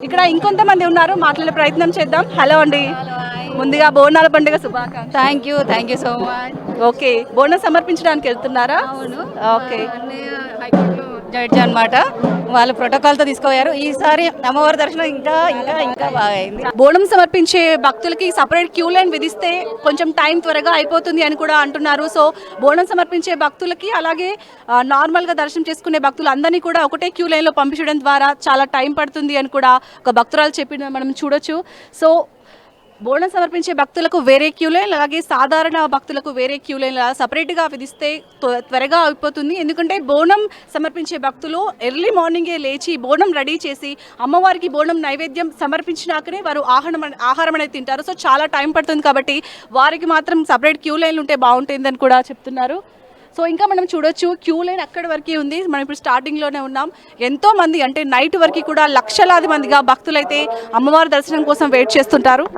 ఇక్కడ ఇంకొంతమంది ఉన్నారు, మాట్లాడే ప్రయత్నం చేద్దాం. హలో అండి, ముందుగా బోనాల పండుగ శుభాకాంక్షలు. Thank you so much. Okay, బోనం సమర్పించడానికి వెళ్తున్నారా? అవును, ఓకే. హైకోర్టులో జడ్జి అనమాట. వాళ్ళు ప్రోటోకాల్తో తీసుకుపోయారు. ఈసారి అమ్మవారి దర్శనం ఇంకా ఇంకా ఇంకా బాగా అయింది. బోనం సమర్పించే భక్తులకి సపరేట్ క్యూ లైన్ విధిస్తే కొంచెం టైం త్వరగా అయిపోతుంది అని కూడా అంటున్నారు. సో బోనం సమర్పించే భక్తులకి అలాగే నార్మల్గా దర్శనం చేసుకునే భక్తులు అందరినీ కూడా ఒకటే క్యూ లైన్లో పంపించడం ద్వారా చాలా టైం పడుతుంది అని కూడా ఒక భక్తురాలు చెప్పిన మనం చూడొచ్చు. సో బోనం సమర్పించే భక్తులకు వేరే క్యూ లైన్, అలాగే సాధారణ భక్తులకు వేరే క్యూ లైన్ సపరేట్గా విధిస్తే త్వరగా అయిపోతుంది. ఎందుకంటే బోనం సమర్పించే భక్తులు ఎర్లీ మార్నింగే లేచి బోనం రెడీ చేసి అమ్మవారికి బోనం నైవేద్యం సమర్పించినాకనే వారు ఆహారం అనేది తింటారు. సో చాలా టైం పడుతుంది కాబట్టి వారికి మాత్రం సపరేట్ క్యూ లైన్లు ఉంటే బాగుంటుందని కూడా చెప్తున్నారు. సో ఇంకా మనం చూడొచ్చు, క్యూ లైన్ అక్కడి వరకు ఉంది. మనం ఇప్పుడు స్టార్టింగ్లోనే ఉన్నాం. ఎంతో మంది అంటే నైట్ వరకు కూడా లక్షలాది మందిగా భక్తులైతే అమ్మవారి దర్శనం కోసం వెయిట్ చేస్తుంటారు.